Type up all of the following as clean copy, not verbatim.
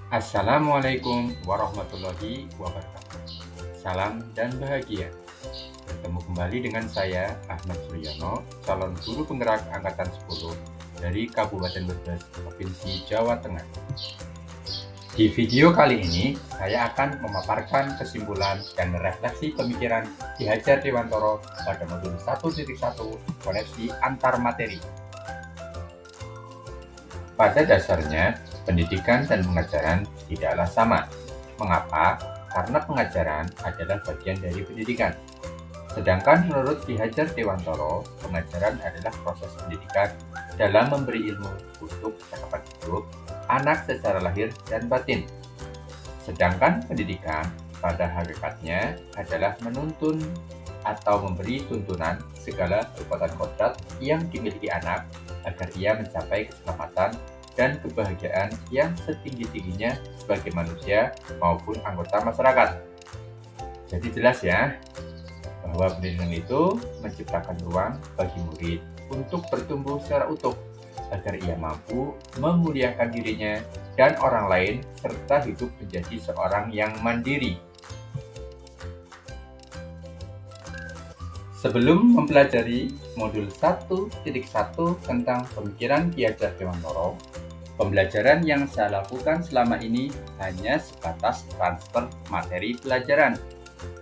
Assalamualaikum warahmatullahi wabarakatuh. Salam dan bahagia. Bertemu kembali dengan saya, Ahmad Suryono, calon guru penggerak Angkatan 10 dari Kabupaten Brebes, Provinsi Jawa Tengah. Di video kali ini, saya akan memaparkan kesimpulan dan refleksi pemikiran Ki Hajar Dewantoro pada modul 1.1 koneksi antar materi. Pada dasarnya, pendidikan dan pengajaran tidaklah sama. Mengapa? Karena pengajaran adalah bagian dari pendidikan. Sedangkan menurut Ki Hajar Dewantoro, pengajaran adalah proses pendidikan dalam memberi ilmu untuk cakapan hidup anak secara lahir dan batin. Sedangkan pendidikan pada hakikatnya adalah menuntun atau memberi tuntunan segala perbuatan kodrat yang dimiliki anak agar ia mencapai keselamatan dan kebahagiaan yang setinggi-tingginya sebagai manusia maupun anggota masyarakat. Jadi jelas ya, bahwa pendidikan itu menciptakan ruang bagi murid untuk bertumbuh secara utuh agar ia mampu memuliakan dirinya dan orang lain serta hidup menjadi seorang yang mandiri. Sebelum mempelajari modul 1.1 tentang pemikiran Ki Hajar Dewantoro, pembelajaran yang saya lakukan selama ini hanya sebatas transfer materi pelajaran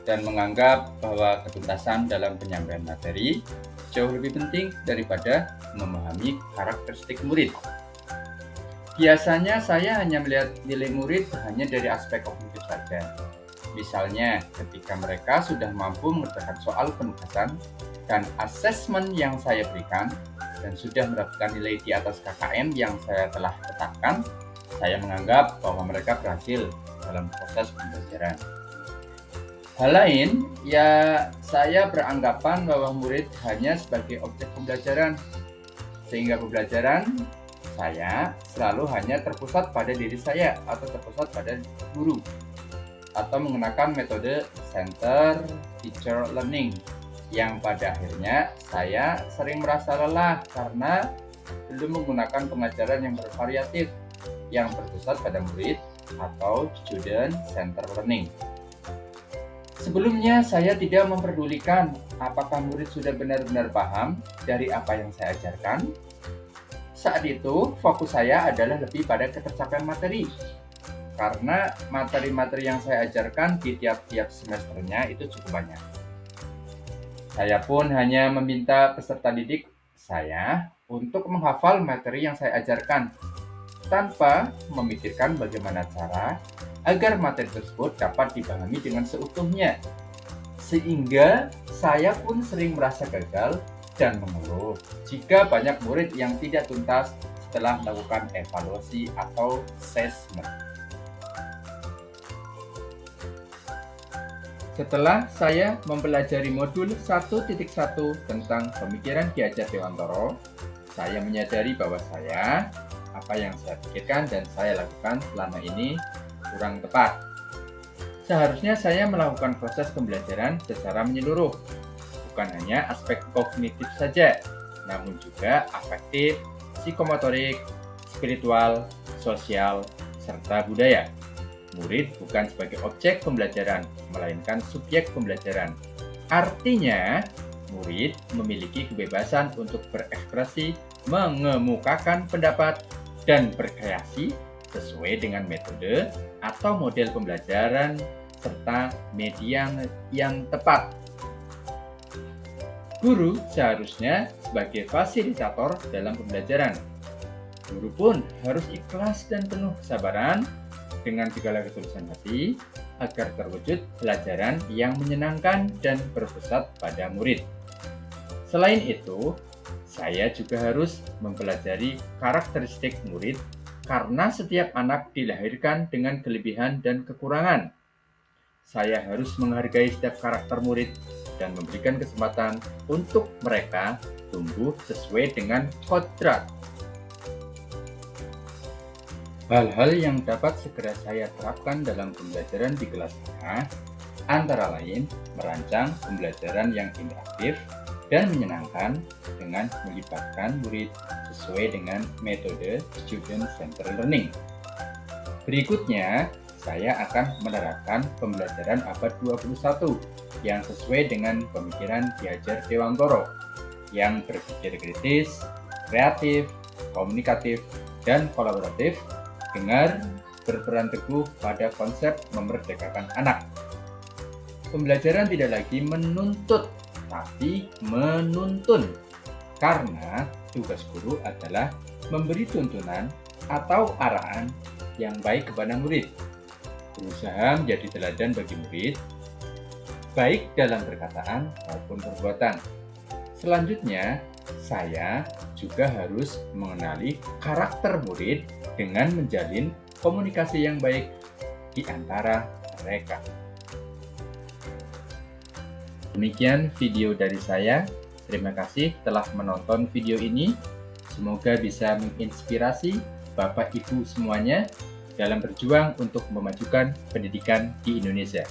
dan menganggap bahwa ketuntasan dalam penyampaian materi jauh lebih penting daripada memahami karakteristik murid. Biasanya saya hanya melihat nilai murid hanya dari aspek kognitif saja. Misalnya, ketika mereka sudah mampu mengerjakan soal penugasan dan asesmen yang saya berikan dan sudah mendapatkan nilai di atas KKM yang saya telah tetapkan, saya menganggap bahwa mereka berhasil dalam proses pembelajaran. Hal lain, ya saya beranggapan bahwa murid hanya sebagai objek pembelajaran, sehingga pembelajaran saya selalu hanya terpusat pada diri saya atau terpusat pada guru, atau menggunakan metode Center Teacher Learning yang pada akhirnya saya sering merasa lelah karena belum menggunakan pengajaran yang bervariatif yang berpusat pada murid atau Student Center Learning. Sebelumnya saya tidak memperdulikan apakah murid sudah benar-benar paham dari apa yang saya ajarkan. Saat itu fokus saya adalah lebih pada ketercapaian materi. Karena materi-materi yang saya ajarkan di tiap-tiap semesternya itu cukup banyak. Saya pun hanya meminta peserta didik saya untuk menghafal materi yang saya ajarkan, tanpa memikirkan bagaimana cara agar materi tersebut dapat dipahami dengan seutuhnya. Sehingga saya pun sering merasa gagal dan mengeluh jika banyak murid yang tidak tuntas setelah melakukan evaluasi atau assessment. Setelah saya mempelajari modul 1.1 tentang pemikiran Ki Hajar Dewantoro, saya menyadari bahwa apa yang saya pikirkan dan saya lakukan selama ini kurang tepat. Seharusnya saya melakukan proses pembelajaran secara menyeluruh, bukan hanya aspek kognitif saja, namun juga afektif, psikomotorik, spiritual, sosial, serta budaya. Murid bukan sebagai objek pembelajaran, melainkan subjek pembelajaran. Artinya, murid memiliki kebebasan untuk berekspresi, mengemukakan pendapat, dan berkreasi sesuai dengan metode atau model pembelajaran serta media yang tepat. Guru seharusnya sebagai fasilitator dalam pembelajaran. Guru pun harus ikhlas dan penuh kesabaran dengan segala ketulusan hati agar terwujud pelajaran yang menyenangkan dan berpusat pada murid. Selain itu, saya juga harus mempelajari karakteristik murid karena setiap anak dilahirkan dengan kelebihan dan kekurangan. Saya harus menghargai setiap karakter murid dan memberikan kesempatan untuk mereka tumbuh sesuai dengan kodrat. Hal-hal yang dapat segera saya terapkan dalam pembelajaran di kelas tengah antara lain merancang pembelajaran yang interaktif dan menyenangkan dengan melibatkan murid sesuai dengan metode Student Centered Learning. Berikutnya, saya akan menerapkan pembelajaran abad 21 yang sesuai dengan pemikiran Ki Hajar Dewantara yang berpikir kritis, kreatif, komunikatif, dan kolaboratif dengan berperan teguh pada konsep memerdekakan anak. Pembelajaran tidak lagi menuntut, tapi menuntun, karena tugas guru adalah memberi tuntunan atau arahan yang baik kepada murid, berusaha menjadi teladan bagi murid, baik dalam perkataan maupun perbuatan. Selanjutnya, saya juga harus mengenali karakter murid dengan menjalin komunikasi yang baik di antara mereka. Demikian video dari saya. Terima kasih telah menonton video ini. Semoga bisa menginspirasi Bapak Ibu semuanya dalam berjuang untuk memajukan pendidikan di Indonesia.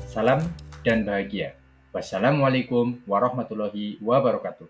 Salam dan bahagia. Wassalamualaikum warahmatullahi wabarakatuh.